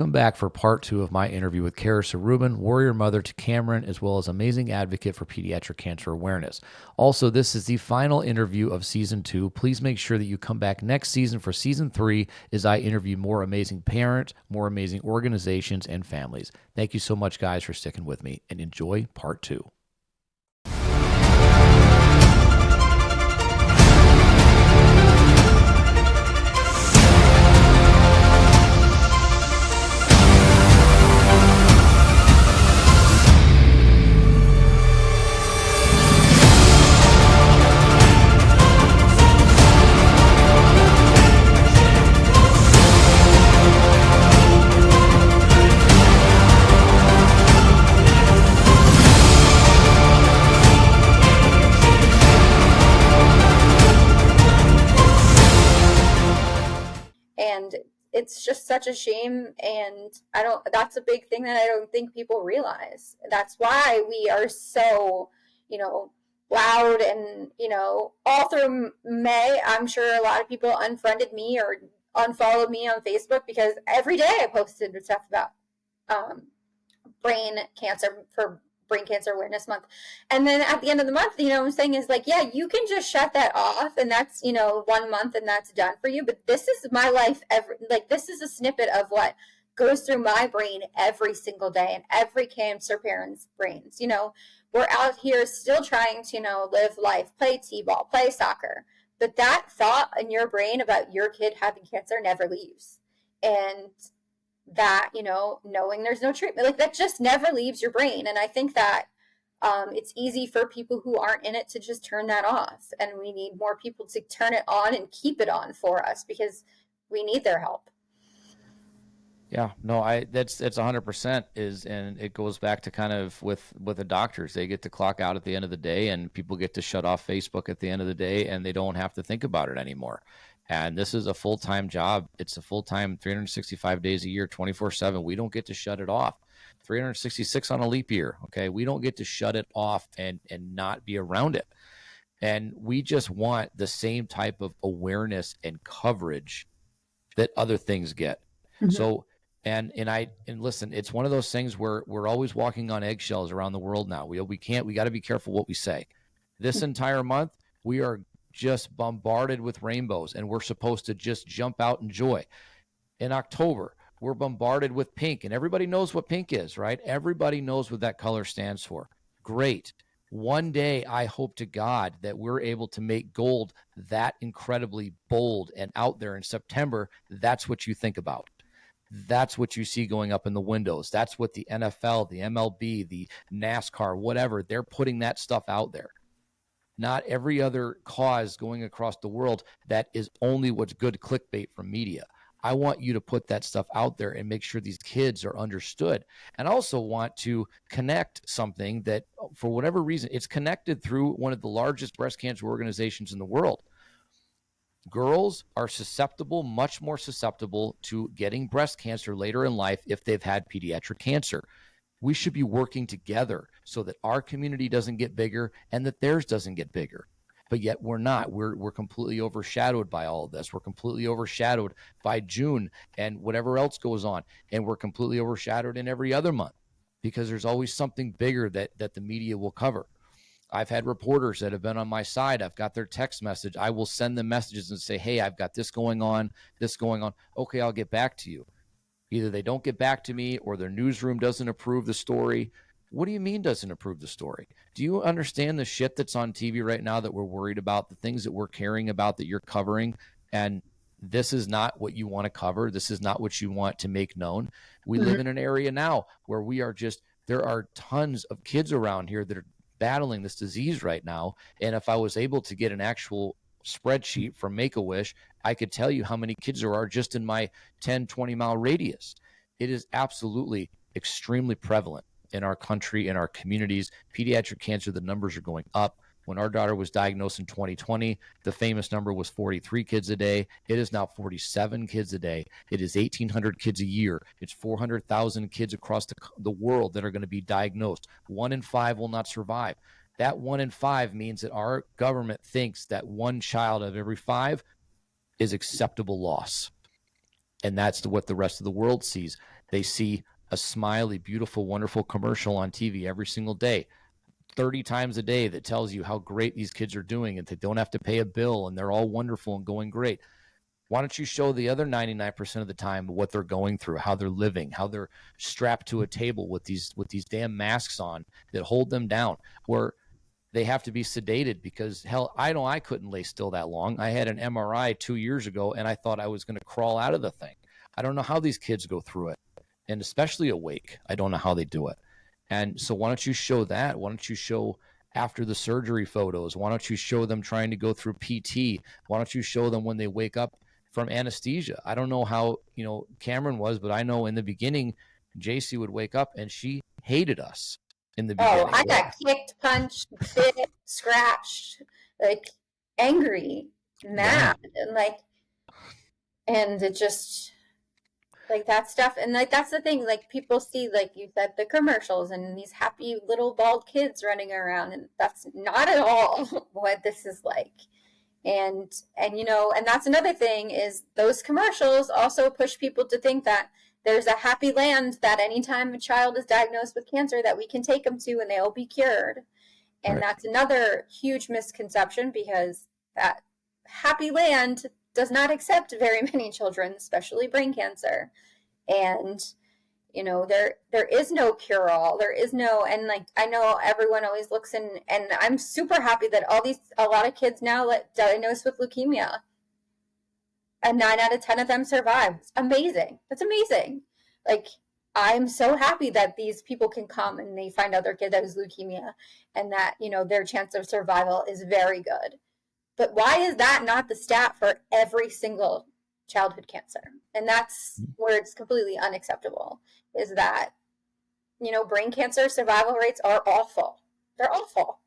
Come back for part 2 of my interview with Cara Sarubin, warrior mother to Cameron, as well as amazing advocate for pediatric cancer awareness. Also, this is the final interview of season 2. Please make sure that you come back next season for season 3 as I interview more amazing parents, more amazing organizations, and families. Thank you so much, guys, for sticking with me, and enjoy part 2. And it's just such a shame. And that's a big thing that I don't think people realize. That's why we are so, loud and, all through May, I'm sure a lot of people unfriended me or unfollowed me on Facebook because every day I posted stuff about brain cancer for Brain Cancer Awareness Month. And then at the end of the month, what I'm saying is like, yeah, you can just shut that off and that's, 1 month and that's done for you. But this is my life this is a snippet of what goes through my brain every single day and every cancer parent's brains. We're out here still trying to, live life, play t-ball, play soccer. But that thought in your brain about your kid having cancer never leaves. And that, knowing there's no treatment, that just never leaves your brain. And I think that it's easy for people who aren't in it to just turn that off. And we need more people to turn it on and keep it on for us because we need their help. Yeah, no, that's 100% and it goes back to kind of with the doctors. They get to clock out at the end of the day and people get to shut off Facebook at the end of the day and they don't have to think about it anymore. And this is a full-time job. It's a full-time 365 days a year, 24/7. We don't get to shut it off. 366 on a leap year, okay? We don't get to shut it off and not be around it. And we just want the same type of awareness and coverage that other things get. Mm-hmm. So, and listen, it's one of those things where we're always walking on eggshells around the world now. We got to be careful what we say. This entire month, we are just bombarded with rainbows and we're supposed to just jump out in joy. In October, we're bombarded with pink and everybody knows what pink is, right? Everybody knows what that color stands for. Great. One day, I hope to God that we're able to make gold that incredibly bold and out there in September. That's what you think about. That's what you see going up in the windows. That's what the NFL, the MLB, the NASCAR, whatever, they're putting that stuff out there. Not every other cause going across the world that is only what's good clickbait from media. I want you to put that stuff out there and make sure these kids are understood. And I also want to connect something that, for whatever reason, it's connected through one of the largest breast cancer organizations in the world. Girls are susceptible, much more susceptible to getting breast cancer later in life if they've had pediatric cancer. We should be working together so that our community doesn't get bigger and that theirs doesn't get bigger. But yet we're not. We're completely overshadowed by all of this. We're completely overshadowed by June and whatever else goes on. And we're completely overshadowed in every other month because there's always something bigger that the media will cover. I've had reporters that have been on my side. I've got their text message. I will send them messages and say, hey, I've got this going on. Okay, I'll get back to you. Either they don't get back to me or their newsroom doesn't approve the story. What do you mean doesn't approve the story? Do you understand the shit that's on TV right now that we're worried about, the things that we're caring about that you're covering? And this is not what you want to cover. This is not what you want to make known. We live in an area now where there are tons of kids around here that are battling this disease right now. And if I was able to get an actual spreadsheet from Make-A-Wish, I could tell you how many kids there are just in my 10, 20-mile radius. It is absolutely extremely prevalent in our country, in our communities. Pediatric cancer, the numbers are going up. When our daughter was diagnosed in 2020, the famous number was 43 kids a day. It is now 47 kids a day. It is 1,800 kids a year. It's 400,000 kids across the world that are going to be diagnosed. 1 in 5 will not survive. That 1 in 5 means that our government thinks that one child of every 5 is acceptable loss. And that's what the rest of the world sees. They see a smiley, beautiful, wonderful commercial on TV every single day, 30 times a day, that tells you how great these kids are doing and they don't have to pay a bill and they're all wonderful and going great. Why don't you show the other 99% of the time what they're going through, how they're living, how they're strapped to a table with these damn masks on that hold them down, where they have to be sedated because, hell, I couldn't lay still that long. I had an MRI 2 years ago and I thought I was going to crawl out of the thing. I don't know how these kids go through it, and especially awake. I don't know how they do it. And so why don't you show that? Why don't you show after the surgery photos? Why don't you show them trying to go through PT? Why don't you show them when they wake up from anesthesia? I don't know how, Cameron was, but I know in the beginning, JC would wake up and she hated us in the beginning. Oh, I got kicked, punched, bit, scratched, like angry, mad, and it just, like, that stuff. And like, that's the thing, like, people see, like you said, the commercials and these happy little bald kids running around, and that's not at all what this is like. And and that's another thing, is those commercials also push people to think that there's a happy land that anytime a child is diagnosed with cancer that we can take them to and they'll be cured. And Right. that's another huge misconception, because that happy land does not accept very many children, especially brain cancer. And there is no cure all. There is no, and like, I know everyone always looks and I'm super happy that a lot of kids now diagnosed with leukemia, and 9 out of 10 of them survive. It's amazing. That's amazing. Like, I'm so happy that these people can come and they find out their kid has leukemia, and that, their chance of survival is very good. But why is that not the stat for every single childhood cancer? And that's where it's completely unacceptable, is that, brain cancer survival rates are awful. They're awful.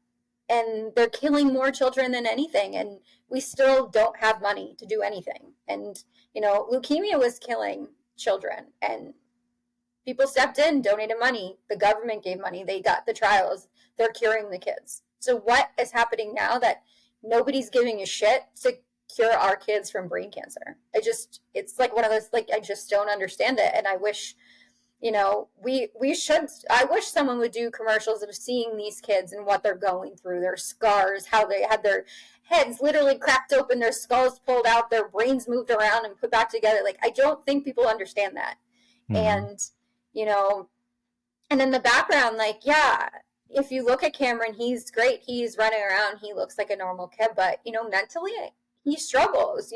And they're killing more children than anything. And we still don't have money to do anything. And, leukemia was killing children, and people stepped in, donated money. The government gave money. They got the trials. They're curing the kids. So what is happening now that nobody's giving a shit to cure our kids from brain cancer? It's like one of those, like, I just don't understand it. And I wish, I wish someone would do commercials of seeing these kids and what they're going through, their scars, how they had their heads literally cracked open, their skulls pulled out, their brains moved around and put back together. Like, I don't think people understand that. Mm-hmm. And, and in the background, like, yeah, if you look at Cameron, he's great. He's running around. He looks like a normal kid, but, mentally he struggles,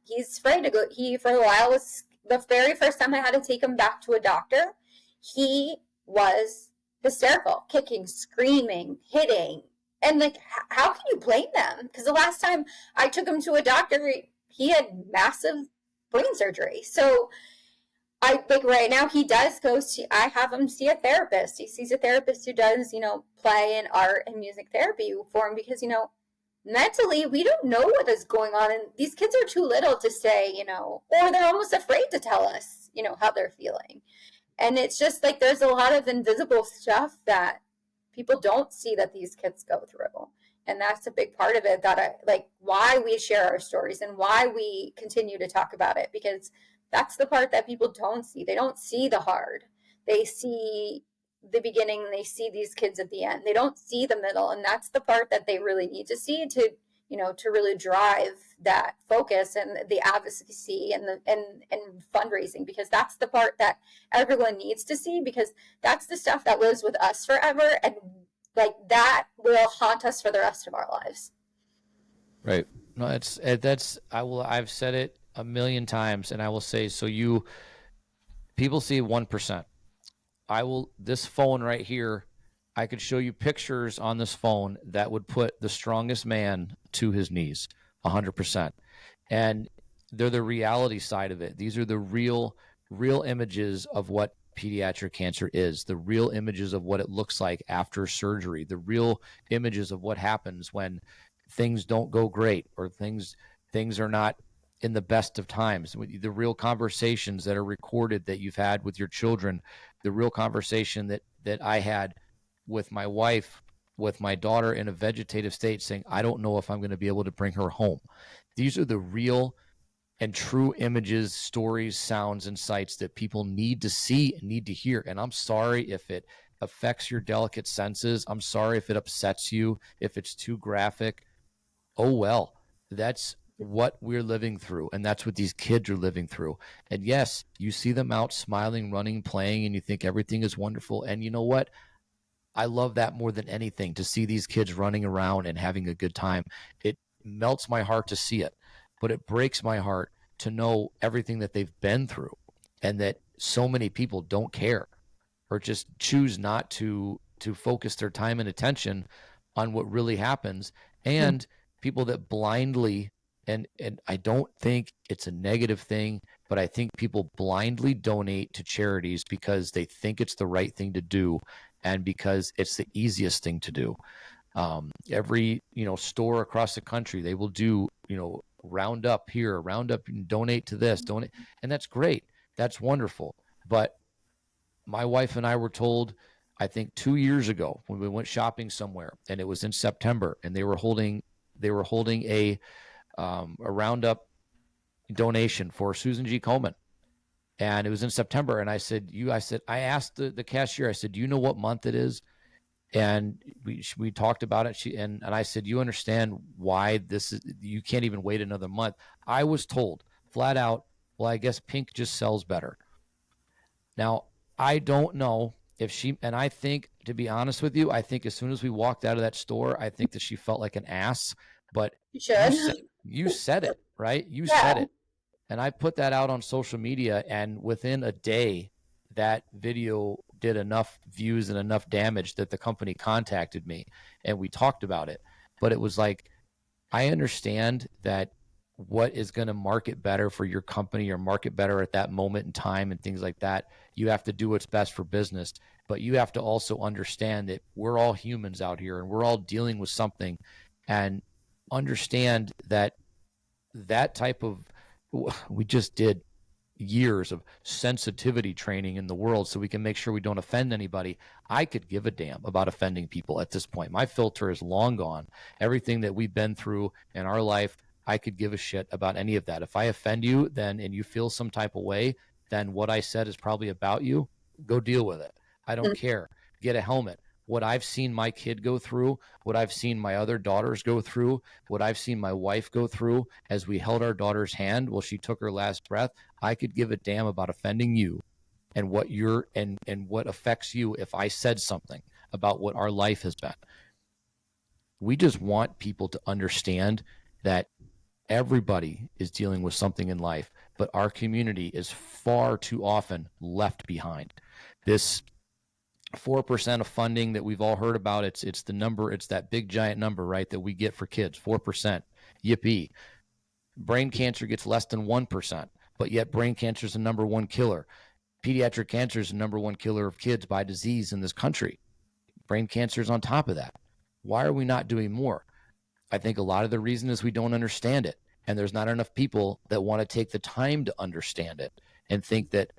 he's afraid to go. He, for a while, was the very first time I had to take him back to a doctor, he was hysterical, kicking, screaming, hitting. And like, how can you blame them? Because the last time I took him to a doctor, he had massive brain surgery. So right now he does I have him see a therapist. He sees a therapist who does, play and art and music therapy for him, because, mentally we don't know what is going on. And these kids are too little to say, or they're almost afraid to tell us, how they're feeling. And it's just like, there's a lot of invisible stuff that people don't see that these kids go through. And that's a big part of it, that why we share our stories and why we continue to talk about it, because that's the part that people don't see. They don't see the hard. They see the beginning, they see these kids at the end. They don't see the middle, and that's the part that they really need to see to, to really drive that focus and the advocacy and fundraising, because that's the part that everyone needs to see, because that's the stuff that lives with us forever, and like, that will haunt us for the rest of our lives. Right. No, I've said it a million times, and I will say, people see 1%. This phone right here, I could show you pictures on this phone that would put the strongest man to his knees, 100%. And they're the reality side of it. These are the real images of what pediatric cancer is, the real images of what it looks like after surgery, the real images of what happens when things don't go great, or things are not in the best of times, the real conversations that are recorded that you've had with your children, the real conversation that I had with my wife, with my daughter in a vegetative state, saying, I don't know if I'm going to be able to bring her home. These are the real and true images, stories, sounds, and sights that people need to see and need to hear. And I'm sorry if it affects your delicate senses. I'm sorry if it upsets you, if it's too graphic. Oh, well, that's what we're living through. And that's what these kids are living through. And yes, you see them out smiling, running, playing, and you think everything is wonderful. And you know what? I love that more than anything, to see these kids running around and having a good time. It melts my heart to see it, but it breaks my heart to know everything that they've been through, and that so many people don't care, or just choose not to focus their time and attention on what really happens. And people that blindly, and I don't think it's a negative thing, but I think people blindly donate to charities because they think it's the right thing to do, and because it's the easiest thing to do. Every store across the country, they will do round up here, round up, and donate to this, donate, and that's great. That's wonderful. But my wife and I were told, I think 2 years ago, when we went shopping somewhere, and it was in September, and they were holding a roundup donation for Susan G. Komen, and it was in September. And I asked the cashier, I said, do you know what month it is? And we talked about it. And I said, you understand why this is? You can't even wait another month. I was told flat out, well, I guess pink just sells better. Now, I don't know if she, and I think, to be honest with you, I think as soon as we walked out of that store, I think that she felt like an ass. But You should. you said it, right? You Yeah. said it. And I put that out on social media, and within a day, that video did enough views and enough damage that the company contacted me and we talked about it. But it was like, I understand that what is going to market better for your company, or market better at that moment in time and things like that, you have to do what's best for business. But you have to also understand that we're all humans out here, and we're all dealing with something, and understand that type of, we just did years of sensitivity training in the world so we can make sure we don't offend anybody. I could give a damn about offending people at this point. My filter is long gone. Everything that we've been through in our life, I could give a shit about any of that. If I offend you, then, and you feel some type of way, then what I said is probably about you. Go deal with it. I don't care. Get a helmet. What I've seen my kid go through, what I've seen my other daughters go through, what I've seen my wife go through as we held our daughter's hand while she took her last breath, I could give a damn about offending you and what you're, and what affects you if I said something about what our life has been. We just want people to understand that everybody is dealing with something in life, but our community is far too often left behind. This 4% of funding that we've all heard about, it's the number, it's that big giant number, right, that we get for kids, 4%. Yippee. Brain cancer gets less than 1%, but yet brain cancer is the number one killer. Pediatric cancer is the number one killer of kids by disease in this country. Brain cancer is on top of that. Why are we not doing more? I think a lot of the reason is we don't understand it, and there's not enough people that want to take the time to understand it and think that,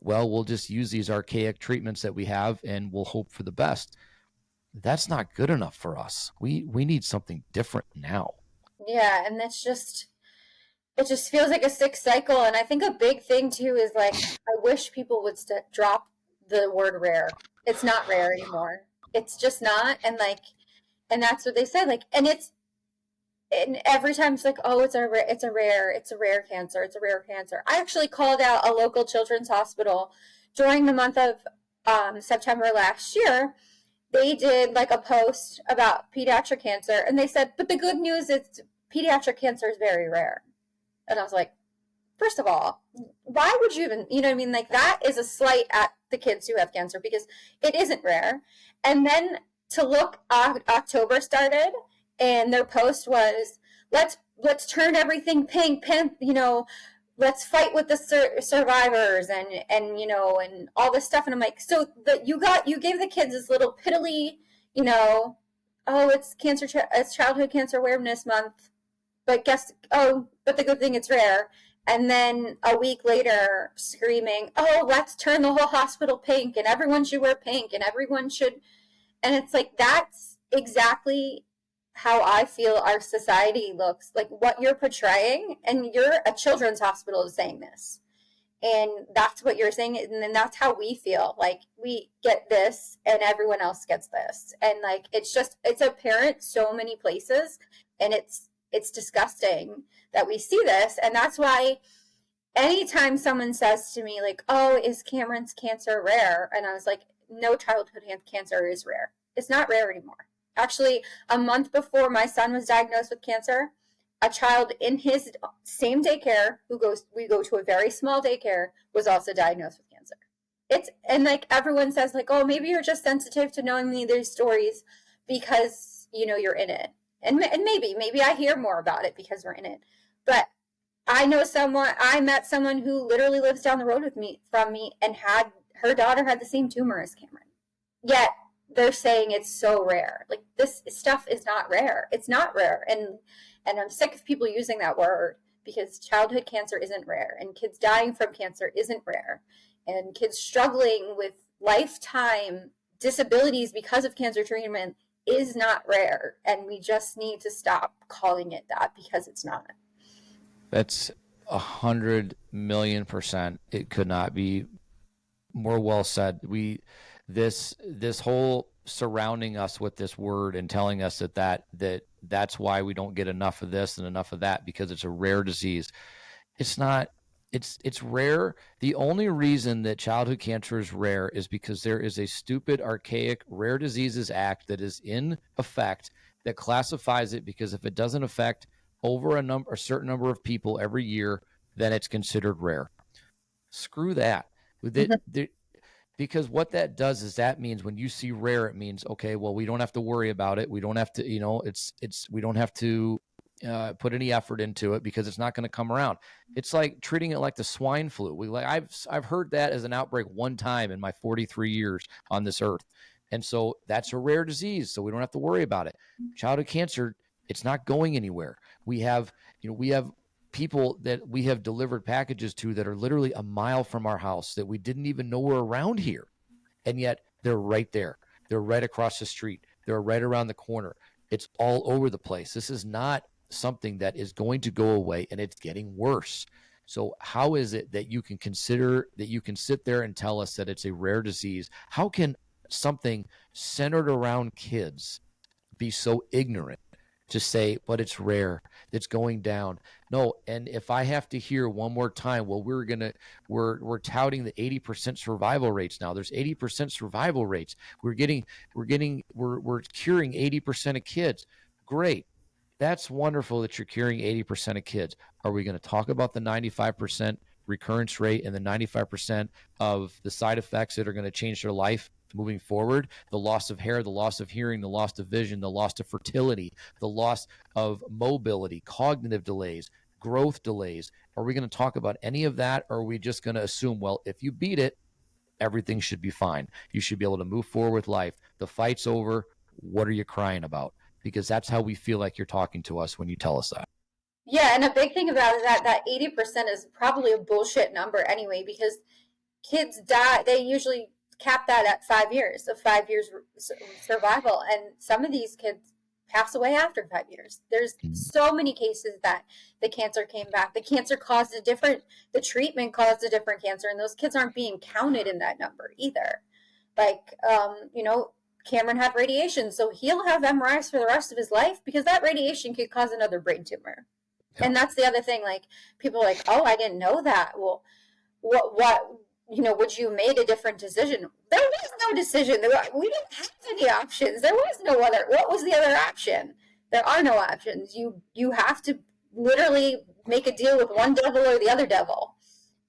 well, we'll just use these archaic treatments that we have and we'll hope for the best. That's not good enough for us. We need something different now. Yeah, and it just feels like a sick cycle. And I think a big thing too is like, I wish people would drop the word rare. It's not rare anymore. It's just not. And like, and that's what they said. Like, and every time it's like, oh, it's a rare cancer. I actually called out a local children's hospital during the month of September last year. They did like a post about pediatric cancer, and they said, but the good news is pediatric cancer is very rare. And I was like, first of all, why would you even, you know what I mean? Like, that is a slight at the kids who have cancer, because it isn't rare. And then to look, October started, and their post was, let's turn everything pink, let's fight with the survivors, and all this stuff. And I'm like, so that you gave the kids this little piddly, oh, it's it's Childhood Cancer Awareness Month, but but the good thing, it's rare. And then a week later, screaming, oh, let's turn the whole hospital pink, and everyone should wear pink, and everyone should. And it's like, that's exactly how I feel our society looks, like what you're portraying, and you're a children's hospital saying this. And that's what you're saying, and then that's how we feel. Like we get this and everyone else gets this. And like it's apparent so many places, and it's disgusting that we see this. And that's why anytime someone says to me like, "Oh, is Cameron's cancer rare?" and I was like, "No, childhood cancer is rare. It's not rare anymore." Actually, a month before my son was diagnosed with cancer, a child in his same daycare we go to a very small daycare, was also diagnosed with cancer. And like everyone says like, "Oh, maybe you're just sensitive to knowing these stories because you're in it." And maybe I hear more about it because we're in it. But I met someone who literally lives down the road from me, and her daughter had the same tumor as Cameron. Yet they're saying it's so rare. Like, this stuff is not rare. It's not rare. And I'm sick of people using that word, because childhood cancer isn't rare, and kids dying from cancer isn't rare, and kids struggling with lifetime disabilities because of cancer treatment is not rare. And we just need to stop calling it that, because it's not. That's 100,000,000%. It could not be more well said. This whole surrounding us with this word and telling us that's why we don't get enough of this and enough of that, because it's a rare disease. It's not. It's rare. The only reason that childhood cancer is rare is because there is a stupid, archaic Rare Diseases Act that is in effect that classifies it, because if it doesn't affect over a certain number of people every year, then it's considered rare. Screw that. Because what that does is that means when you see rare, it means, okay, well, we don't have to worry about it. We don't have to, we don't have to put any effort into it, because it's not going to come around. It's like treating it like the swine flu. I've heard that as an outbreak one time in my 43 years on this earth. And so that's a rare disease, so we don't have to worry about it. Childhood cancer, it's not going anywhere. We have people that we have delivered packages to that are literally a mile from our house that we didn't even know were around here. And yet they're right there. They're right across the street. They're right around the corner. It's all over the place. This is not something that is going to go away, and it's getting worse. So how is it that you can sit there and tell us that it's a rare disease? How can something centered around kids be so ignorant to say, but it's rare, it's going down? No. And if I have to hear one more time, well, we're touting the 80% survival rates now. There's 80% survival rates. We're curing 80% of kids. Great. That's wonderful that you're curing 80% of kids. Are we going to talk about the 95% recurrence rate and the 95% of the side effects that are going to change their life moving forward? The loss of hair, the loss of hearing, the loss of vision, the loss of fertility, the loss of mobility, cognitive delays, growth delays. Are we going to talk about any of that? Or are we just going to assume, well, if you beat it, everything should be fine. You should be able to move forward with life. The fight's over. What are you crying about? Because that's how we feel like you're talking to us when you tell us that. Yeah, and a big thing about it is that 80% is probably a bullshit number anyway, because kids die. They usually cap that at 5 years of 5 years survival, and some of these kids pass away after 5 years. There's so many cases that the cancer came back. The cancer caused the treatment caused a different cancer, and those kids aren't being counted in that number either. Like, Cameron had radiation, so he'll have MRIs for the rest of his life, because that radiation could cause another brain tumor. Yeah. And that's the other thing. Like, people are like, "Oh, I didn't know that." Well, what would you have made a different decision? There was no decision. We didn't have any options. There was no other. What was the other option? There are no options. You have to literally make a deal with one devil or the other devil,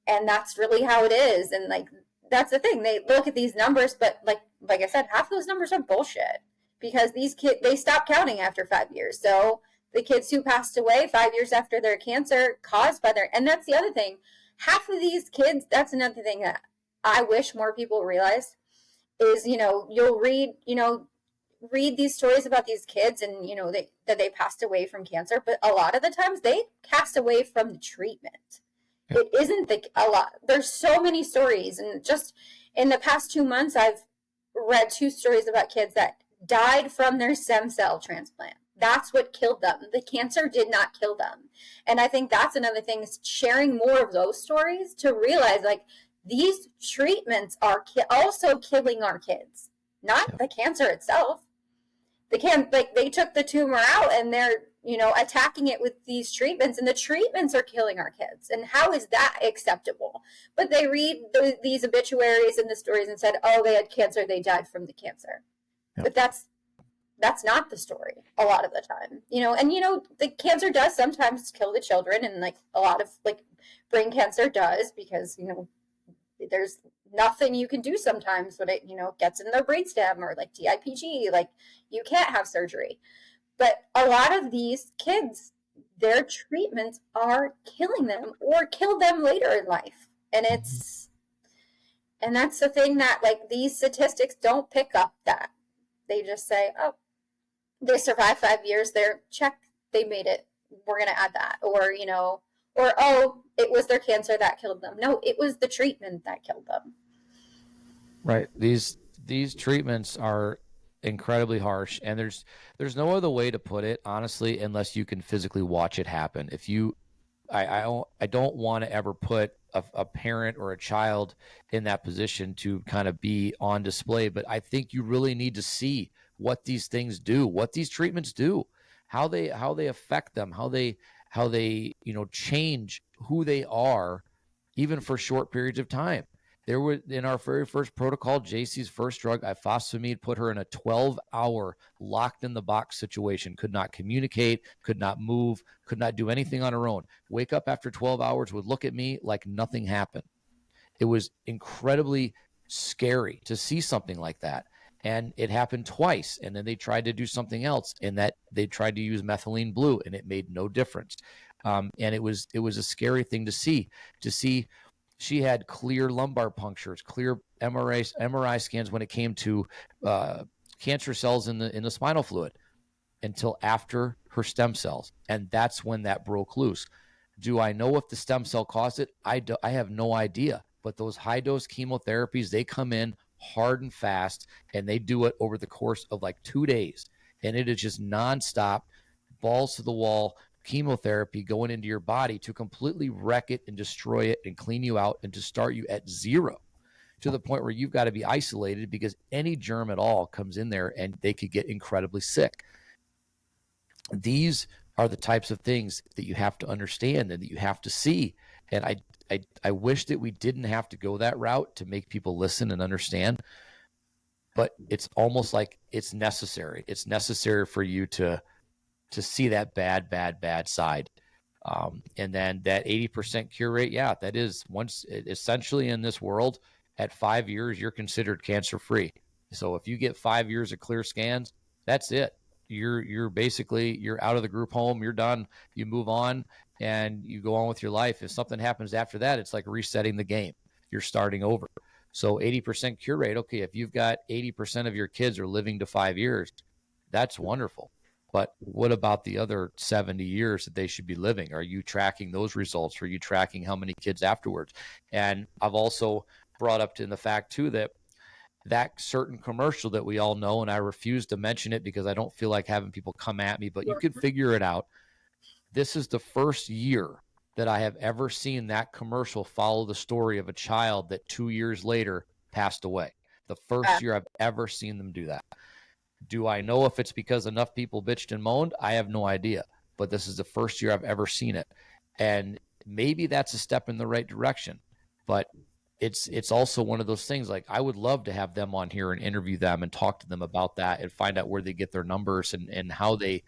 and that's really how it is. And like, that's the thing. They look at these numbers, but like I said, half those numbers are bullshit, because these kids, they stop counting after 5 years. So the kids who passed away 5 years after their cancer caused by and that's the other thing. Half of these kids, that's another thing that I wish more people realized, is, you'll read these stories about these kids, and, that they passed away from cancer, but a lot of the times they passed away from the treatment. Yeah. It isn't a lot. There's so many stories, and just in the past 2 months, I've read 2 stories about kids that died from their stem cell transplant. That's what killed them. The cancer did not kill them. And I think that's another thing, is sharing more of those stories to realize, like, these treatments are also killing our kids, not the cancer itself. They took the tumor out and they're, attacking it with these treatments, and the treatments are killing our kids. And how is that acceptable? But they read these obituaries and the stories and said, oh, they had cancer, they died from the cancer. But that's not the story a lot of the time, and the cancer does sometimes kill the children, and like a lot of like brain cancer does, because there's nothing you can do sometimes when it gets in their brainstem, or like DIPG, like you can't have surgery. But a lot of these kids, their treatments are killing them or kill them later in life. And that's the thing, that like these statistics don't pick up that. They just say, oh, they survived 5 years, they're check, they made it, we're going to add that. Or oh, it was their cancer that killed them. No, it was the treatment that killed them. Right. These treatments are incredibly harsh, and there's no other way to put it, honestly, unless you can physically watch it happen. I don't want to ever put a parent or a child in that position to kind of be on display, but I think you really need to see what these things do, what these treatments do, how they affect them, how they change who they are, even for short periods of time. There were, in our very first protocol, JC's first drug, ifosfamide, put her in a 12-hour locked in the box situation, could not communicate, could not move, could not do anything on her own. Wake up after 12 hours, would look at me like nothing happened. It was incredibly scary to see something like that. And it happened twice. And then they tried to do something else, and that they tried to use methylene blue, and it made no difference. And it was a scary thing to see. She had clear lumbar punctures, clear MRI scans when it came to cancer cells in the spinal fluid, until after her stem cells. And that's when that broke loose. Do I know if the stem cell caused it? I have no idea. But those high dose chemotherapies, they come in hard and fast, and they do it over the course of like 2 days. And it is just nonstop, balls to the wall chemotherapy going into your body to completely wreck it and destroy it and clean you out, and to start you at zero, to the point where you've got to be isolated, because any germ at all comes in there and they could get incredibly sick. These are the types of things that you have to understand and that you have to see. And I wish that we didn't have to go that route to make people listen and understand, but it's almost like it's necessary. It's necessary for you to see that bad side. And then that 80% cure rate, that is, once essentially in this world, at 5 years, you're considered cancer-free. So if you get 5 years of clear scans, that's it. You're basically, you're out of the group home, you're done, you move on, and you go on with your life. If something happens after that, it's like resetting the game. You're starting over. So 80% cure rate, okay, if you've got 80% of your kids are living to 5 years, that's wonderful. But what about the other 70 years that they should be living? Are you tracking those results? Are you tracking how many kids afterwards? And I've also brought up to the fact too that certain commercial that we all know, and I refuse to mention it because I don't feel like having people come at me, but you can figure it out. This is the first year that I have ever seen that commercial follow the story of a child that 2 years later passed away. The first year I've ever seen them do that. Do I know if it's because enough people bitched and moaned? I have no idea. But this is the first year I've ever seen it. And maybe that's a step in the right direction. But it's also one of those things, like, I would love to have them on here and interview them and talk to them about that and find out where they get their numbers and how they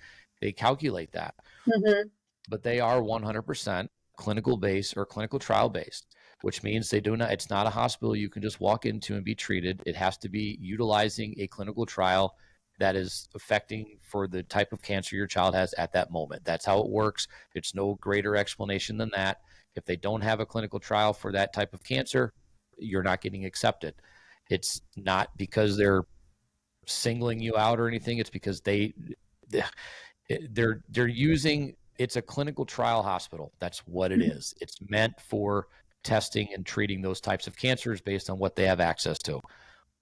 calculate that. Mm-hmm. But they are 100% clinical based or clinical trial based, which means it's not a hospital you can just walk into and be treated. It has to be utilizing a clinical trial that is affecting for the type of cancer your child has at that moment. That's how it works. It's no greater explanation than that. If they don't have a clinical trial for that type of cancer, you're not getting accepted. It's not because they're singling you out or anything. It's because they're using, it's a clinical trial hospital. That's what it is. It's meant for testing and treating those types of cancers based on what they have access to.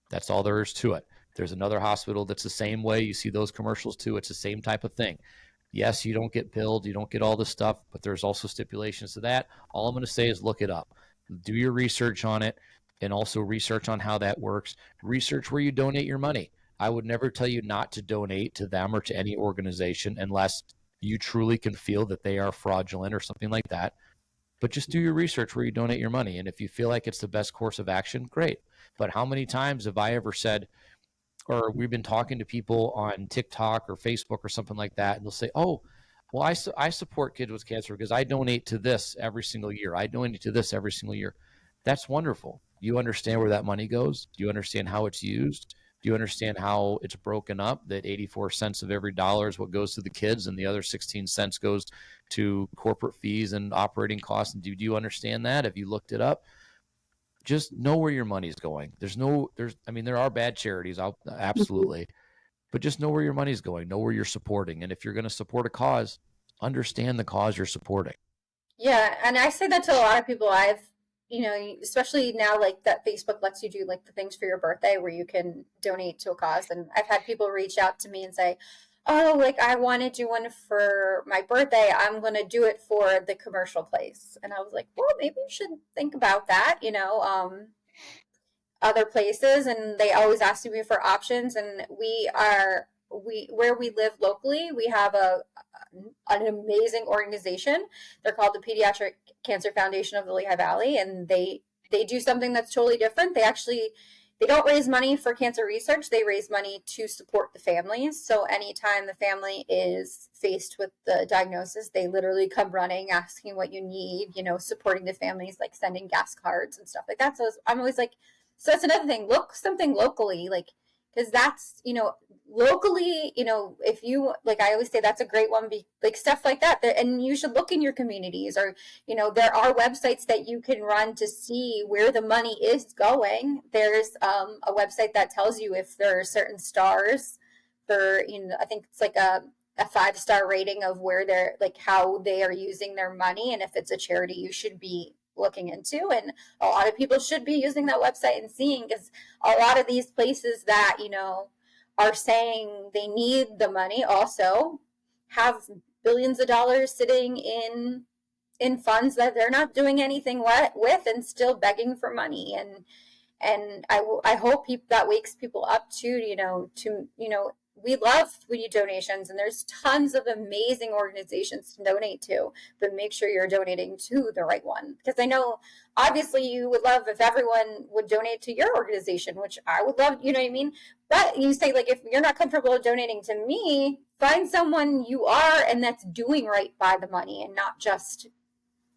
That's all there is to it. There's another hospital that's the same way. You see those commercials too. It's the same type of thing. Yes, you don't get billed, you don't get all this stuff, but there's also stipulations to that. All I'm going to say is look it up. Do your research on it, and also research on how that works. Research where you donate your money. I would never tell you not to donate to them or to any organization unless you truly can feel that they are fraudulent or something like that. But just do your research where you donate your money. And if you feel like it's the best course of action, great. But how many times have I ever said, or we've been talking to people on TikTok or Facebook or something like that, and they'll say, oh, well, I support kids with cancer because I donate to this every single year. I donate to this every single year. That's wonderful. You understand where that money goes? Do you understand how it's used? Do you understand how it's broken up, that 84 cents of every dollar is what goes to the kids and the other 16 cents goes to corporate fees and operating costs? And do you understand that? Have you looked it up? Just know where your money's going. There are bad charities, absolutely, but just know where your money's going, know where you're supporting. And if you're going to support a cause, understand the cause you're supporting. Yeah, and I say that to a lot of people. Especially now, like that Facebook lets you do like the things for your birthday where you can donate to a cause. And I've had people reach out to me and say, oh, like I want to do one for my birthday. I'm going to do it for the commercial place. And I was like, well, maybe you should think about that, other places. And they always ask me for options. And where we live locally, we have an amazing organization. They're called the Pediatric Cancer Foundation of the Lehigh Valley, and they do something that's totally different. They don't raise money for cancer research. They raise money to support the families. So anytime the family is faced with the diagnosis, they literally come running, asking what you need, supporting the families, like sending gas cards and stuff like that. So I'm always like, so that's another thing. Look something locally, like, because that's, locally, if you, like I always say, that's a great one, like stuff like that. And you should look in your communities, or, there are websites that you can run to see where the money is going. There's a website that tells you if there are certain stars for, I think it's like a 5-star rating of where they're, like how they are using their money. And if it's a charity, you should be looking into. And a lot of people should be using that website and seeing, because a lot of these places that are saying they need the money also have billions of dollars sitting in funds that they're not doing anything with, and still begging for money. And I hope that wakes people up to we love donations, and there's tons of amazing organizations to donate to, but make sure you're donating to the right one. Because I know, obviously, you would love if everyone would donate to your organization, which I would love, you know what I mean? But you say, like, if you're not comfortable donating to me, find someone you are and that's doing right by the money, and not just,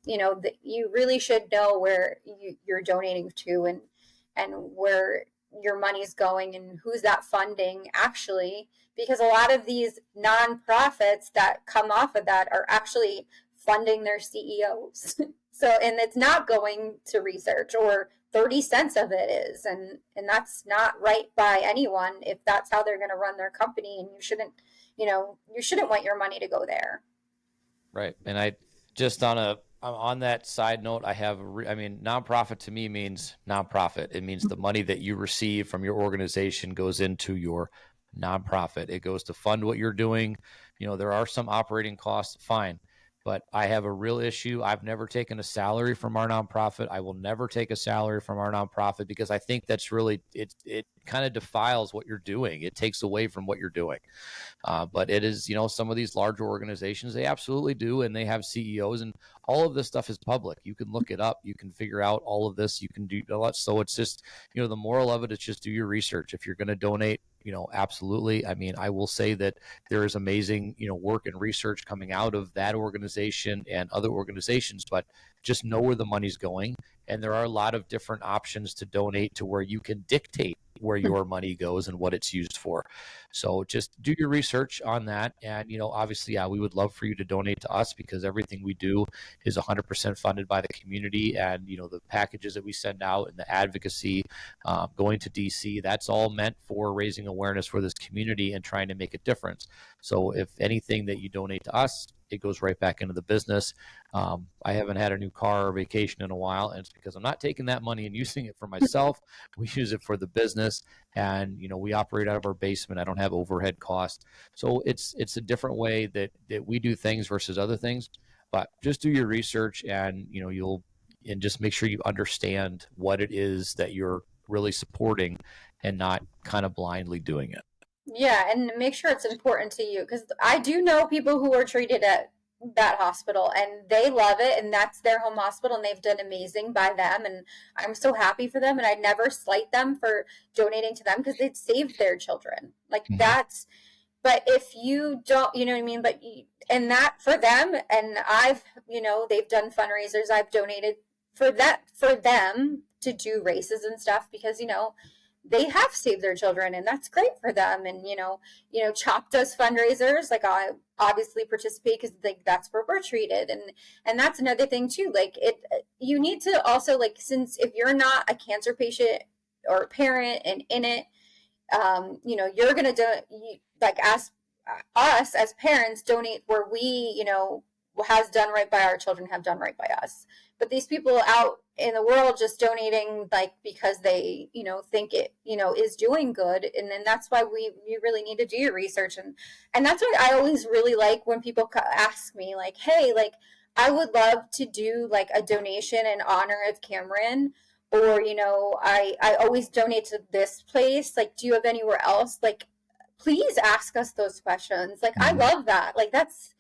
that you really should know where you're donating to, and where your money's going and who's that funding actually, because a lot of these nonprofits that come off of that are actually funding their CEOs. So, and it's not going to research, or 30 cents of it is, and that's not right by anyone if that's how they're going to run their company. And you shouldn't want your money to go there. Right. And I just on that side note, nonprofit to me means nonprofit. It means the money that you receive from your organization goes into your nonprofit. It goes to fund what you're doing. There are some operating costs, fine. But I have a real issue. I've never taken a salary from our nonprofit. I will never take a salary from our nonprofit, because I think that's really, it kind of defiles what you're doing. It takes away from what you're doing. But it is, some of these larger organizations, they absolutely do. And they have CEOs, and all of this stuff is public. You can look it up. You can figure out all of this. You can do a lot. So it's just, the moral of it is just do your research. If you're going to donate, absolutely. I will say that there is amazing, work and research coming out of that organization and other organizations, but just know where the money's going. And there are a lot of different options to donate to where you can dictate where your money goes and what it's used for. So just do your research on that. And, obviously, yeah, we would love for you to donate to us, because everything we do is 100% funded by the community. And, the packages that we send out and the advocacy, going to DC, that's all meant for raising awareness for this community and trying to make a difference. So if anything that you donate to us, it goes right back into the business. I haven't had a new car or vacation in a while, and it's because I'm not taking that money and using it for myself. We use it for the business, and we operate out of our basement. I don't have overhead costs, so it's a different way that we do things versus other things. But just do your research, and and just make sure you understand what it is that you're really supporting, and not kind of blindly doing it. Yeah, and make sure it's important to you because I do know people who are treated at that hospital and they love it and that's their home hospital and they've done amazing by them and I'm so happy for them and I never slight them for donating to them because they've saved their children. Like Mm-hmm. that's but if you don't, you know what I mean, and that for them and I've, they've done fundraisers, I've donated for that for them to do races and stuff because they have saved their children and that's great for them and CHOP does fundraisers like I obviously participate because like that's where we're treated and that's another thing too like you need to also like since if you're not a cancer patient or a parent and in it you're gonna do like ask us as parents donate where we has done right by our children have done right by us but these people out in the world just donating like because they think it is doing good and then that's why you really need to do your research and that's what I always really like when people ask me like hey like I would love to do like a donation in honor of Cameron or I always donate to this place like do you have anywhere else like please ask us those questions like I Mm-hmm. love that like that's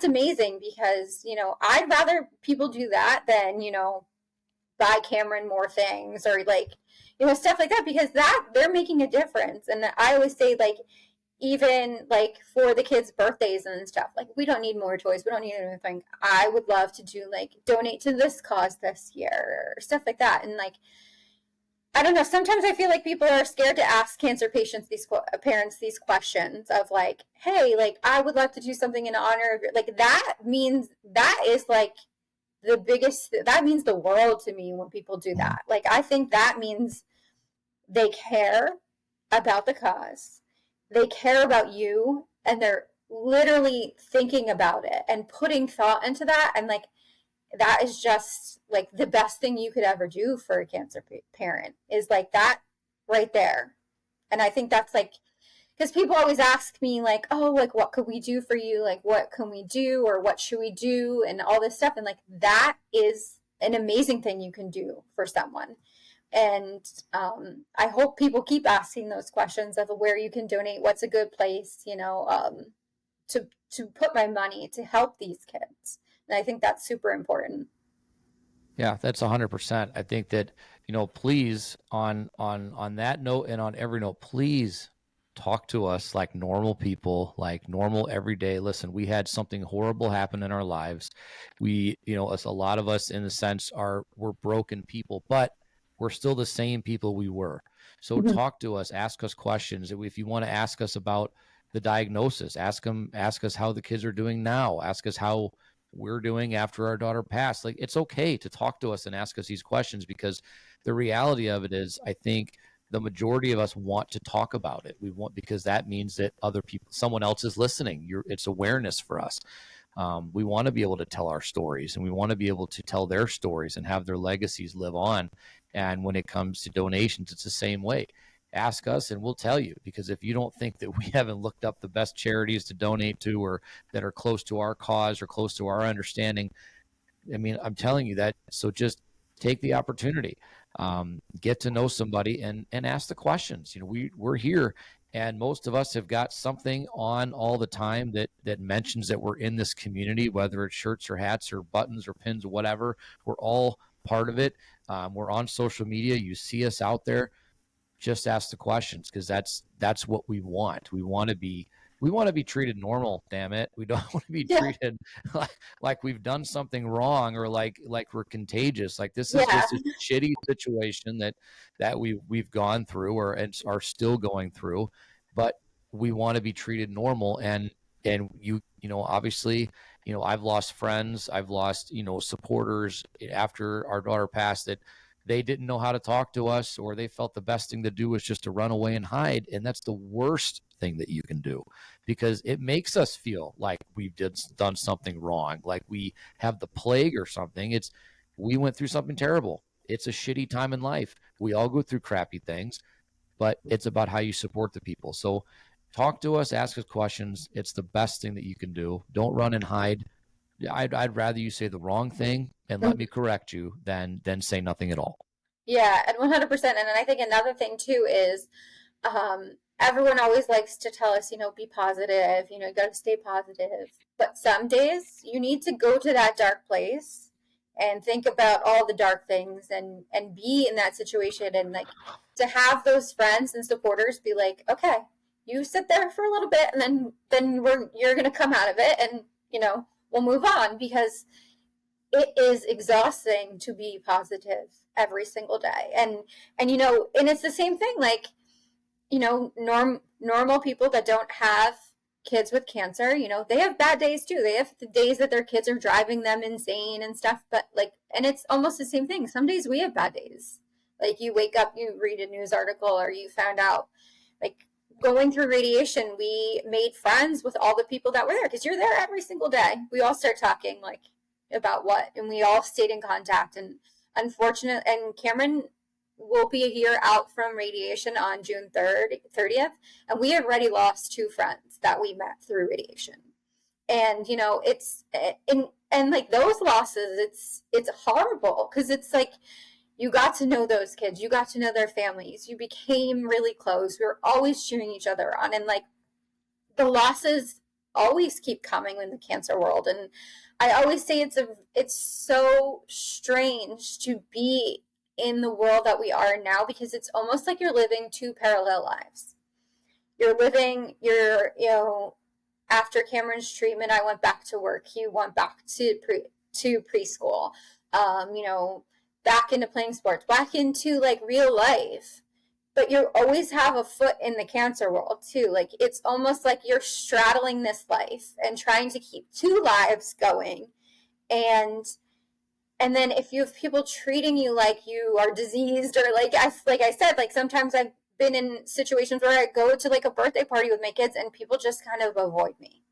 amazing because I'd rather people do that than buy Cameron more things or like stuff like that because that they're making a difference and I always say like even like for the kids birthdays and stuff like we don't need more toys we don't need anything I would love to do like donate to this cause this year or stuff like that and like I don't know sometimes I feel like people are scared to ask cancer patients these parents these questions of like hey like I would love to do something in honor of like that means that is like the biggest that means the world to me when people do Mm-hmm. that like I think that means they care about the cause they care about you and they're literally thinking about it and putting thought into that and like that is just like the best thing you could ever do for a cancer parent is like that right there and I think that's like because people always ask me like oh like what could we do for you like what can we do or what should we do and all this stuff and like that is an amazing thing you can do for someone and I hope people keep asking those questions of where you can donate what's a good place to put my money to help these kids and I think that's super important. Yeah, that's 100%. I think that, please on that note and on every note, please talk to us like normal people, like normal everyday. Listen, we had something horrible happen in our lives. We, a lot of us in the sense we're broken people, but we're still the same people we were. So Mm-hmm. talk to us, ask us questions. If you want to ask us about the diagnosis, ask us how the kids are doing now, ask us how we're doing after our daughter passed. Like it's okay to talk to us and ask us these questions because the reality of it is I think the majority of us want to talk about it. We want because that means that other people, someone else is listening. It's awareness for us. We want to be able to tell our stories and we want to be able to tell their stories and have their legacies live on. And when it comes to donations, it's the same way. Ask us and we'll tell you because if you don't think that we haven't looked up the best charities to donate to or that are close to our cause or close to our understanding, I mean, I'm telling you that. So just take the opportunity, get to know somebody and ask the questions. We're here and most of us have got something on all the time that mentions that we're in this community, whether it's shirts or hats or buttons or pins or whatever. We're all part of it. We're on social media. You see us out there, just ask the questions because that's what we want. We want to be treated normal. Damn it, we don't want to be Yeah. treated like we've done something wrong or like we're contagious. Like this is Yeah. just a shitty situation that we've gone through or and are still going through, but we want to be treated normal and obviously I've lost friends, I've lost supporters after our daughter passed that they didn't know how to talk to us, or they felt the best thing to do was just to run away and hide. And that's the worst thing that you can do, because it makes us feel like we've done something wrong, like we have the plague or something. We went through something terrible. It's a shitty time in life. We all go through crappy things, but it's about how you support the people. So talk to us, ask us questions. It's the best thing that you can do. Don't run and hide. I'd rather you say the wrong thing and let me correct you than say nothing at all. Yeah, and 100%. And then I think another thing too is everyone always likes to tell us, be positive, you got to stay positive. But some days you need to go to that dark place and think about all the dark things and be in that situation, and like to have those friends and supporters be like, okay, you sit there for a little bit, and then you're going to come out of it, and we'll move on, because it is exhausting to be positive every single day. And it's the same thing, like, normal people that don't have kids with cancer, they have bad days too. They have the days that their kids are driving them insane and stuff, but like, and it's almost the same thing. Some days we have bad days. Like, you wake up, you read a news article, or you found out, like, going through radiation, we made friends with all the people that were there, because you're there every single day. We all start talking, like, about what, and we all stayed in contact. And unfortunate, and Cameron will be a year out from radiation on June 30th, and we have already lost 2 friends that we met through radiation. And it's and like those losses, it's horrible, because it's like, you got to know those kids, you got to know their families, you became really close, we were always cheering each other on, and like, the losses always keep coming in the cancer world. And I always say it's so strange to be in the world that we are now, because it's almost like you're living 2 parallel lives. After Cameron's treatment, I went back to work. He went back to preschool, back into playing sports, back into like real life. But you always have a foot in the cancer world too. Like, it's almost like you're straddling this life and trying to keep 2 lives going. And then if you have people treating you like you are diseased, or like I said, like, sometimes I've been in situations where I go to like a birthday party with my kids and people just kind of avoid me.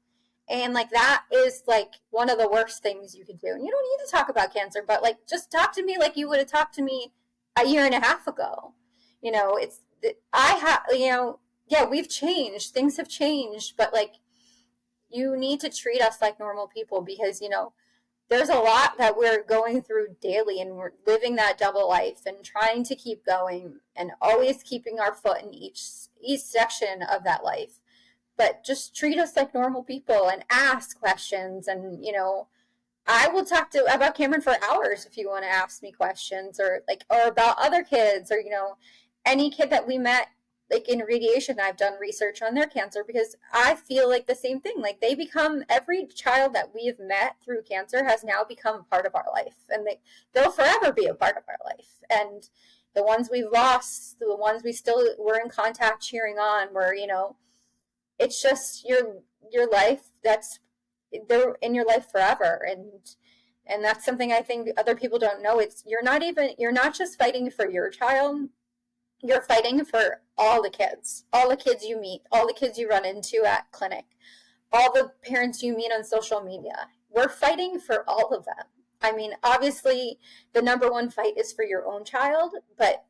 And like, that is like one of the worst things you could do. And you don't need to talk about cancer, but like, just talk to me like you would have talked to me a year and a half ago. Yeah, we've changed. Things have changed, but like, you need to treat us like normal people, because, there's a lot that we're going through daily, and we're living that double life and trying to keep going and always keeping our foot in each section of that life. But just treat us like normal people and ask questions. And, I will talk about Cameron for hours if you want to ask me questions, or about other kids, or, any kid that we met, like in radiation. I've done research on their cancer, because I feel like the same thing. Like, every child that we've met through cancer has now become a part of our life, and they'll forever be a part of our life. And the ones we've lost, the ones we still were in contact cheering on, where, it's just your life, they're in your life forever. And that's something I think other people don't know. You're not just fighting for your child, you're fighting for all the kids you meet, all the kids you run into at clinic, all the parents you meet on social media. We're fighting for all of them. I mean, obviously the number one fight is for your own child, but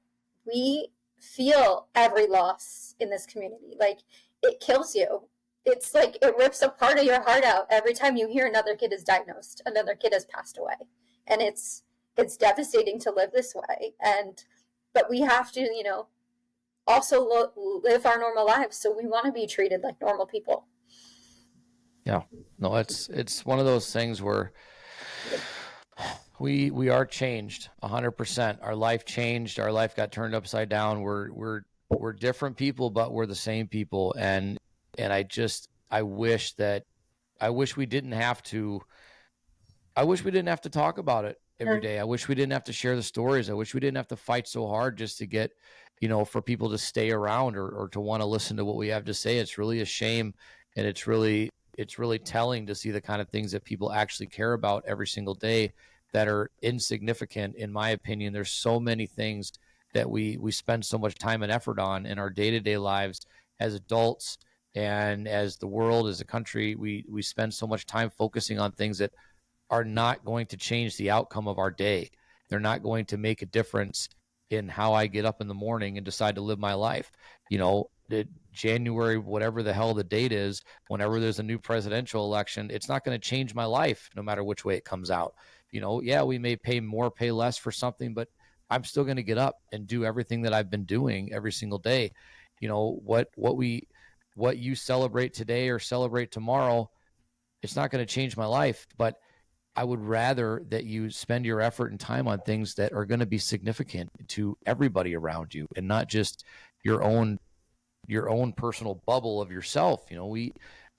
we feel every loss in this community. Like, it kills you. It's like it rips a part of your heart out every time you hear another kid is diagnosed, another kid has passed away. And it's devastating to live this way. But we have to, also live our normal lives. So we want to be treated like normal people. Yeah, no, it's one of those things where we are changed 100%. Our life changed. Our life got turned upside down. We're different people, but we're the same people. And I wish we didn't have to talk about it every day. I wish we didn't have to share the stories. I wish we didn't have to fight so hard just to get, for people to stay around or to want to listen to what we have to say. It's really a shame. And it's really telling to see the kind of things that people actually care about every single day that are insignificant, in my opinion. There's so many things that we spend so much time and effort on in our day-to-day lives as adults, and as the world, as a country, we spend so much time focusing on things that are not going to change the outcome of our day. They're not going to make a difference in how I get up in the morning and decide to live my life. January, whatever the hell the date is, whenever there's a new presidential election, it's not going to change my life no matter which way it comes out. Yeah, we may pay more, pay less for something, but I'm still going to get up and do everything that I've been doing every single day. What you celebrate today or celebrate tomorrow, it's not going to change my life, but I would rather that you spend your effort and time on things that are going to be significant to everybody around you, and not just your own personal bubble of yourself.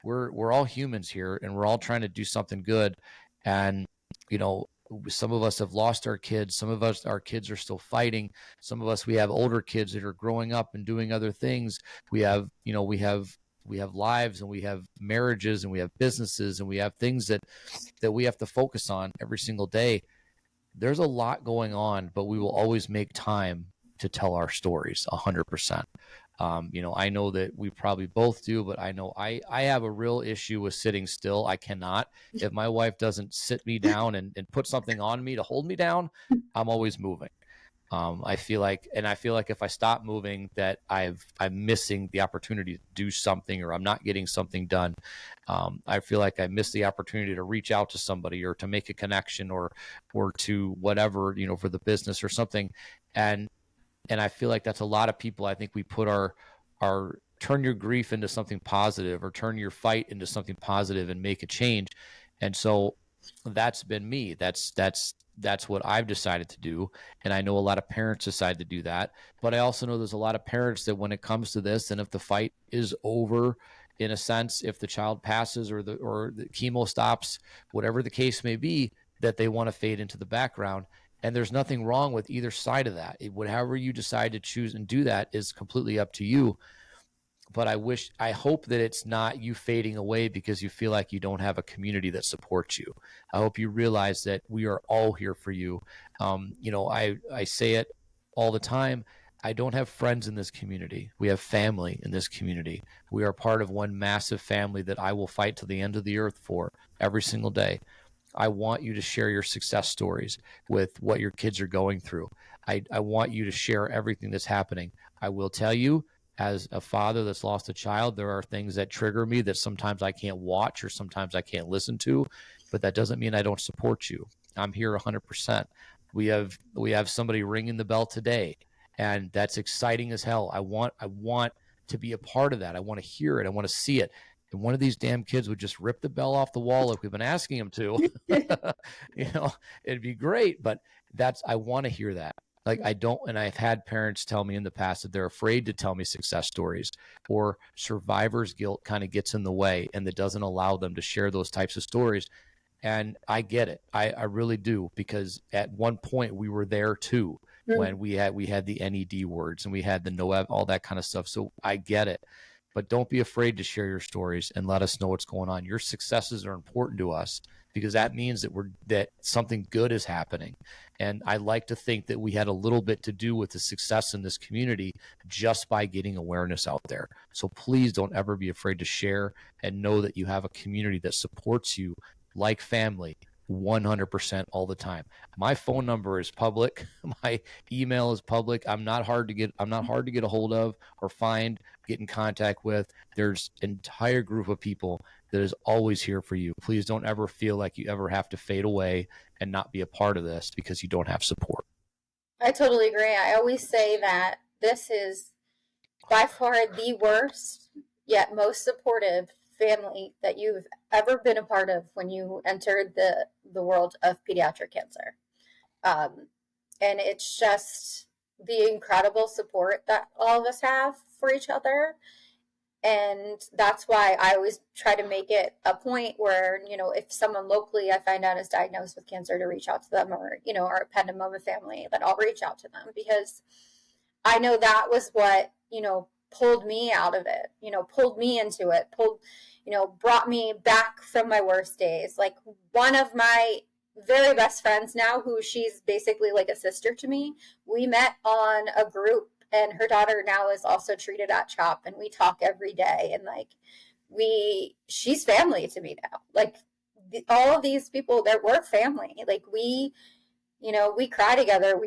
We're all humans here, and we're all trying to do something good. And some of us have lost our kids. Some of us, our kids are still fighting. Some of us, we have older kids that are growing up and doing other things. We have lives, and we have marriages, and we have businesses, and we have things that we have to focus on every single day. There's a lot going on, but we will always make time to tell our stories 100%. I know that we probably both do, but I know I have a real issue with sitting still. I cannot. If my wife doesn't sit me down and put something on me to hold me down, I'm always moving. I feel like if I stop moving, that I'm missing the opportunity to do something, or I'm not getting something done. I feel like I miss the opportunity to reach out to somebody, or to make a connection, or to whatever, for the business or something. And I feel like that's a lot of people. I think we put our turn your grief into something positive, or turn your fight into something positive and make a change. And so that's been me. That's what I've decided to do. And I know a lot of parents decide to do that. But I also know there's a lot of parents that when it comes to this, and if the fight is over, in a sense, if the child passes, or the chemo stops, whatever the case may be, that they want to fade into the background. And there's nothing wrong with either side of that. Whatever you decide to choose and do, that is completely up to you. But I hope that it's not you fading away because you feel like you don't have a community that supports you. I hope you realize that we are all here for you. I say it all the time. I don't have friends in this community. We have family in this community. We are part of one massive family that I will fight to the end of the earth for every single day. I want you to share your success stories with what your kids are going through. I want you to share everything that's happening. I will tell you, as a father that's lost a child, there are things that trigger me that sometimes I can't watch, or sometimes I can't listen to, but that doesn't mean I don't support you. I'm here 100%. We have somebody ringing the bell today, and that's exciting as hell. I want to be a part of that. I want to hear it. I want to see it. And one of these damn kids would just rip the bell off the wall like we've been asking him to. It'd be great. But I want to hear that. Like, I don't, and I've had parents tell me in the past that they're afraid to tell me success stories, or survivor's guilt kind of gets in the way, and that doesn't allow them to share those types of stories. And I get it. I really do, because at one point we were there too, when we had the NED words, and we had the NOEV, all that kind of stuff. So I get it. But don't be afraid to share your stories and let us know what's going on. Your successes are important to us, because that means that something good is happening. And I like to think that we had a little bit to do with the success in this community just by getting awareness out there. So please don't ever be afraid to share, and know that you have a community that supports you like family 100% all the time. My phone number is public. My email is public. I'm not hard to get a hold of or find, get in contact with. There's an entire group of people that is always here for you. Please don't ever feel like you ever have to fade away and not be a part of this because you don't have support. I totally agree. I always say that this is by far the worst yet most supportive family that you've ever been a part of when you entered the world of pediatric cancer. And it's just the incredible support that all of us have for each other. And that's why I always try to make it a point where, if someone locally I find out is diagnosed with cancer, to reach out to them, or, our dependent of a family, that I'll reach out to them, because I know that was what, pulled me out of it, pulled me into it, brought me back from my worst days. Like, one of my very best friends now, who she's basically like a sister to me. We met on a group, and her daughter now is also treated at CHOP, and we talk every day. And like, she's family to me now. Like, all of these people, we're family. Like, we cry together.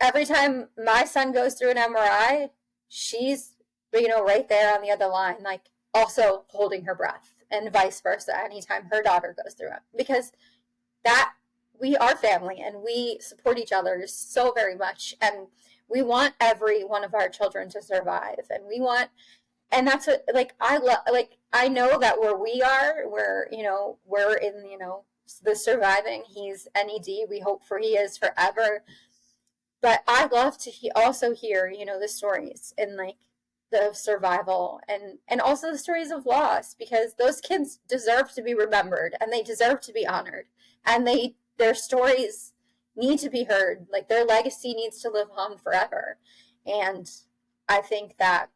Every time my son goes through an MRI, she's, right there on the other line, like, also holding her breath, and vice versa anytime her daughter goes through it, because that we are family and we support each other so very much, and we want every one of our children to survive, and that's what, like, I love. Like, I know that where we are, we're in, the surviving. He's NED. We hope for he is forever. But I love to also hear, the stories, and like the survival, and also the stories of loss, because those kids deserve to be remembered, and they deserve to be honored, and their stories need to be heard. Like, their legacy needs to live on forever. And I think that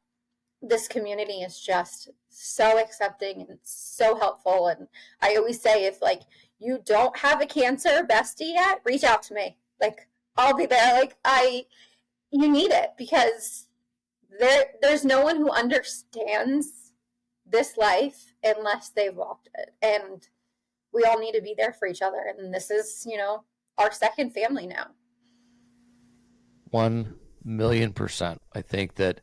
this community is just so accepting and so helpful. And I always say, if like you don't have a cancer bestie yet, reach out to me. Like, I'll be there. Like, you need it, because there's no one who understands this life unless they've walked it. And we all need to be there for each other. And this is, our second family now. 1,000,000%. I think that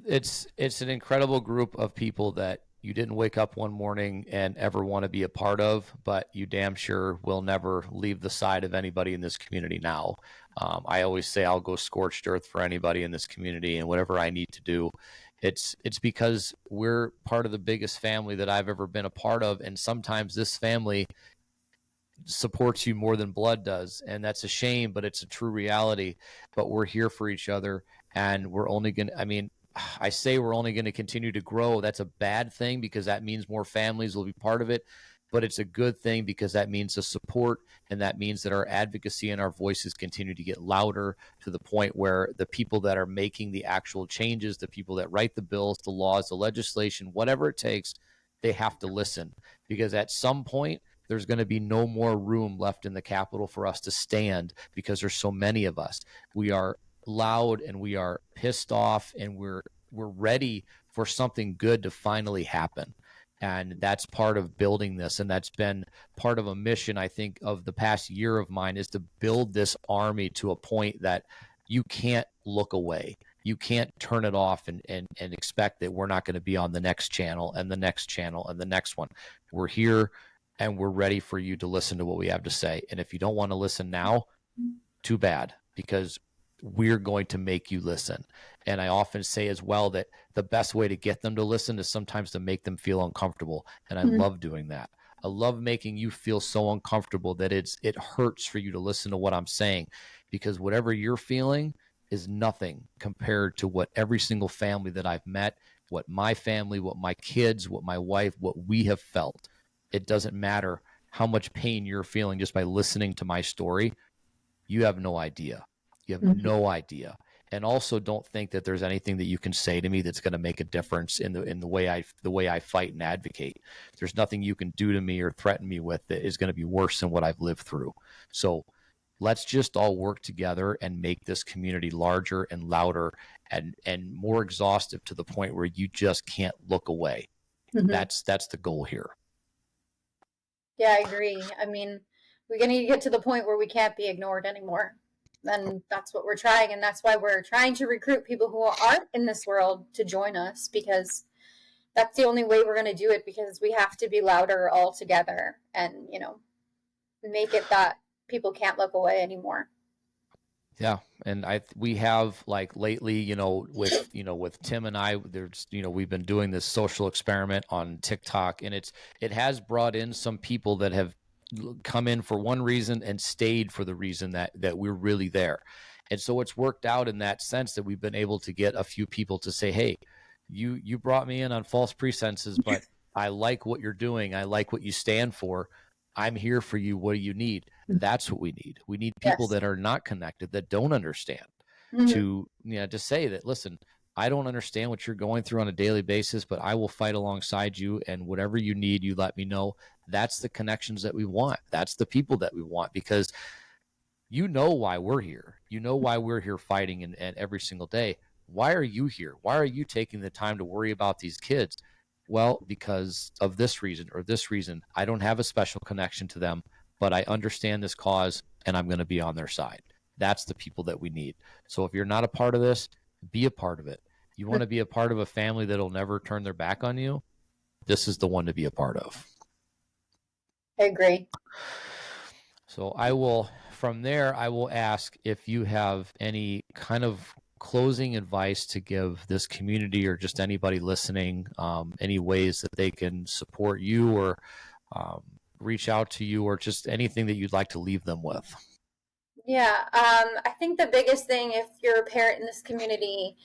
it's an incredible group of people that you didn't wake up one morning and ever want to be a part of, but you damn sure will never leave the side of anybody in this community now. I always say I'll go scorched earth for anybody in this community, and whatever I need to do. It's because we're part of the biggest family that I've ever been a part of, and sometimes this family supports you more than blood does, and that's a shame, but it's a true reality. But we're here for each other, and we're only going to, I say we're only going to continue to grow. That's a bad thing, because that means more families will be part of it. But it's a good thing, because that means the support, and that means that our advocacy and our voices continue to get louder, to the point where the people that are making the actual changes, the people that write the bills, the laws, the legislation, whatever it takes, they have to listen. Because at some point, there's going to be no more room left in the Capitol for us to stand, because there's so many of us. We are loud, and we are pissed off, and we're ready for something good to finally happen. And that's part of building this, and that's been part of a mission, I think, of the past year of mine, is to build this army to a point that you can't look away. You can't turn it off and expect that we're not going to be on the next channel and the next channel and the next one. We're here, and we're ready for you to listen to what we have to say. And if you don't want to listen now, too bad, because we're going to make you listen. And I often say as well that the best way to get them to listen is sometimes to make them feel uncomfortable. And I love doing that. I love making you feel so uncomfortable that it hurts for you to listen to what I'm saying, because whatever you're feeling is nothing compared to what every single family that I've met, what my family, what my kids, what my wife, what we have felt. It doesn't matter how much pain you're feeling just by listening to my story. You have no idea. You have no idea. And also, don't think that there's anything that you can say to me that's going to make a difference in the way I fight and advocate. There's nothing you can do to me or threaten me with that is going to be worse than what I've lived through. So let's just all work together and make this community larger and louder and more exhaustive, to the point where you just can't look away. That's the goal here. Yeah, I agree. We're going to get to the point where we can't be ignored anymore. And that's what we're trying. And that's why we're trying to recruit people who aren't in this world to join us, because that's the only way we're going to do it, because we have to be louder all together and, make it that people can't look away anymore. Yeah. And we have, like, lately, with Tim and I, there's, we've been doing this social experiment on TikTok, and it has brought in some people that have come in for one reason and stayed for the reason that we're really there. And so it's worked out in that sense that we've been able to get a few people to say, hey, you brought me in on false pretenses, but I like what you're doing. I like what you stand for. I'm here for you. What do you need? That's what we need. We need people that are not connected, that don't understand, to say that, listen, I don't understand what you're going through on a daily basis, but I will fight alongside you, and whatever you need, you let me know. That's the connections that we want. That's the people that we want, because you know why we're here. You know why we're here fighting and every single day. Why are you here? Why are you taking the time to worry about these kids? Well, because of this reason or this reason. I don't have a special connection to them, but I understand this cause and I'm going to be on their side. That's the people that we need. So if you're not a part of this, be a part of it. You want to be a part of a family that'll never turn their back on you? This is the one to be a part of. I agree. So from there, I will ask if you have any kind of closing advice to give this community or just anybody listening, any ways that they can support you or reach out to you, or just anything that you'd like to leave them with. Yeah, I think the biggest thing, if you're a parent in this community,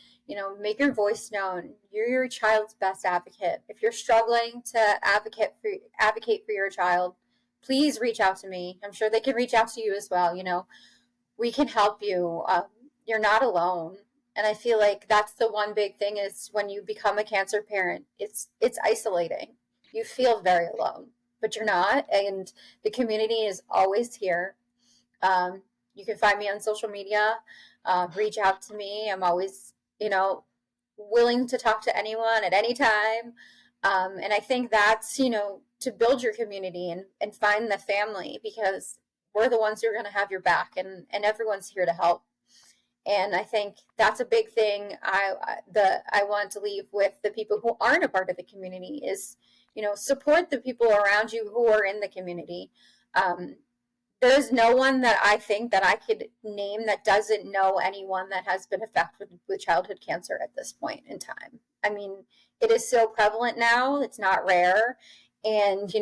make your voice known. You're your child's best advocate. If you're struggling to advocate for your child, please reach out to me. I'm sure they can reach out to you as well. We can help you. You're not alone. And I feel like that's the one big thing is when you become a cancer parent, it's isolating. You feel very alone, but you're not. And the community is always here. You can find me on social media. Reach out to me. I'm always, willing to talk to anyone at any time. And I think that's, to build your community and find the family, because we're the ones who are going to have your back, and everyone's here to help. And I think that's a big thing I want to leave with the people who aren't a part of the community is, support the people around you who are in the community. There's no one that I think that I could name that doesn't know anyone that has been affected with childhood cancer at this point in time. I mean, it is so prevalent now, it's not rare. And,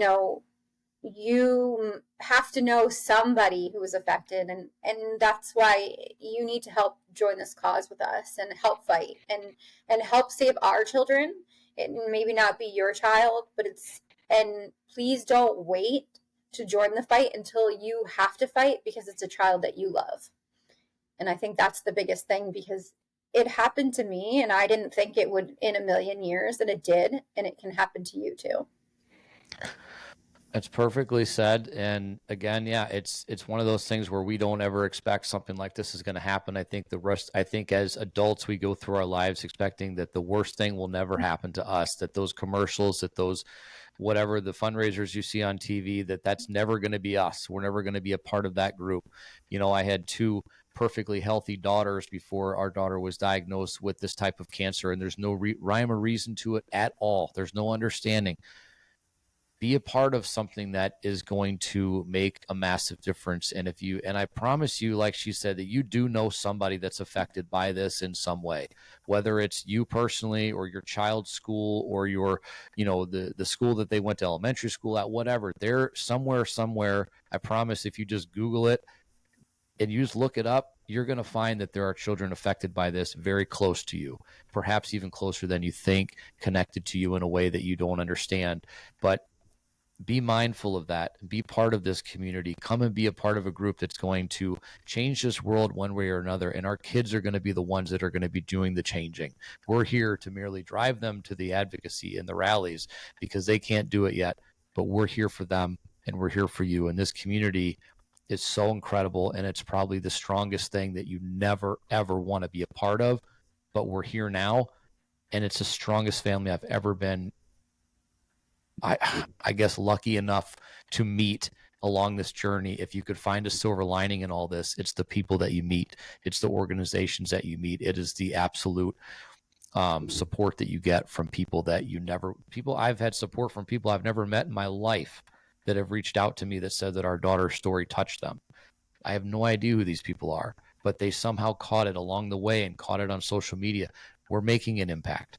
you have to know somebody who is affected, and that's why you need to help join this cause with us and help fight and help save our children. It maybe not be your child, but and please don't wait to join the fight until you have to fight, because it's a child that you love. And I think that's the biggest thing, because it happened to me and I didn't think it would in a million years, and it did, and it can happen to you too. That's perfectly said. And again, yeah, it's one of those things where we don't ever expect something like this is going to happen. I think as adults, we go through our lives expecting that the worst thing will never happen to us, that those commercials, that those whatever the fundraisers you see on TV, that's never going to be us. We're never going to be a part of that group. I had two perfectly healthy daughters before our daughter was diagnosed with this type of cancer, and there's no rhyme or reason to it at all. There's no understanding. Be a part of something that is going to make a massive difference. And I promise you, like she said, that you do know somebody that's affected by this in some way, whether it's you personally or your child's school or your, the school that they went to elementary school at, whatever. They're somewhere. I promise, if you just Google it and you just look it up, you're going to find that there are children affected by this very close to you, perhaps even closer than you think, connected to you in a way that you don't understand. But be mindful of that. Be part of this community. Come and be a part of a group that's going to change this world one way or another. And our kids are going to be the ones that are going to be doing the changing. We're here to merely drive them to the advocacy and the rallies because they can't do it yet. But we're here for them and we're here for you. And this community is so incredible. And it's probably the strongest thing that you never, ever want to be a part of. But we're here now. And it's the strongest family I've ever been, I guess, lucky enough to meet along this journey. If you could find a silver lining in all this, it's the people that you meet. It's the organizations that you meet. It is the absolute support that you get from people that I've had support from people I've never met in my life that have reached out to me that said that our daughter's story touched them. I have no idea who these people are, but they somehow caught it along the way and caught it on social media. We're making an impact.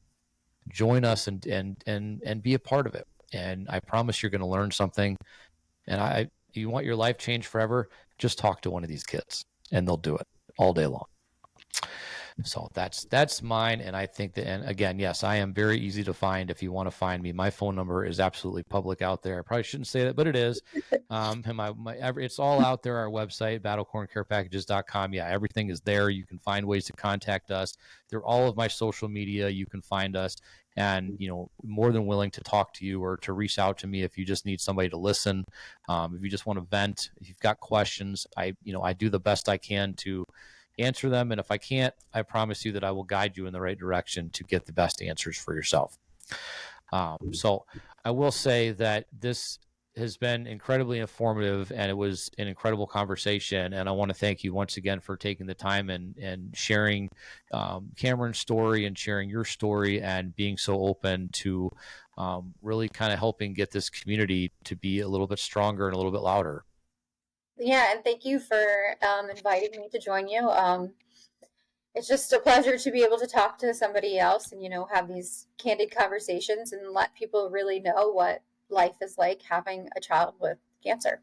Join us and be a part of it. And I promise you're going to learn something. And you want your life changed forever, just talk to one of these kids and they'll do it all day long. So that's mine. And I think that, and again, yes, I am very easy to find if you want to find me. My phone number is absolutely public out there. I probably shouldn't say that, but it is. And it's all out there. Our website, battlecorncarepackages.com. Yeah, everything is there. You can find ways to contact us. They're all of my social media. You can find us, and more than willing to talk to you or to reach out to me if you just need somebody to listen. If you just want to vent, if you've got questions, I do the best I can to answer them. And if I can't, I promise you that I will guide you in the right direction to get the best answers for yourself. So I will say that this has been incredibly informative, and it was an incredible conversation. And I want to thank you once again for taking the time and sharing Cameron's story and sharing your story and being so open to really kind of helping get this community to be a little bit stronger and a little bit louder. Yeah, and thank you for inviting me to join you. It's just a pleasure to be able to talk to somebody else and, have these candid conversations and let people really know what life is like having a child with cancer.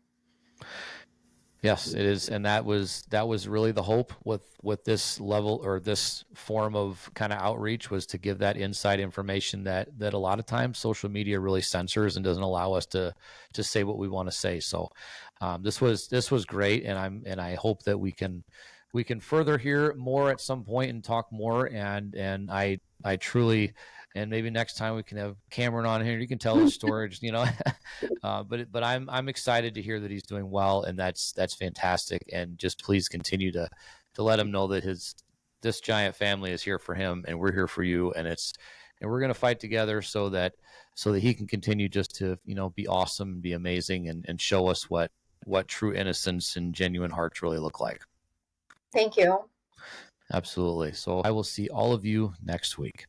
Yes, it is, and that was really the hope with this level or this form of kind of outreach, was to give that inside information that a lot of times social media really censors and doesn't allow us to say what we want to say. So this was great, and I hope that we can further hear more at some point and talk more. And I truly, and maybe next time we can have Cameron on here. You can tell his story, but I'm excited to hear that he's doing well, and that's fantastic. And just please continue to let him know that this giant family is here for him, and we're here for you, and we're going to fight together so that he can continue just to be awesome and be amazing, and show us what true innocence and genuine hearts really look like. Thank you. Absolutely. So I will see all of you next week.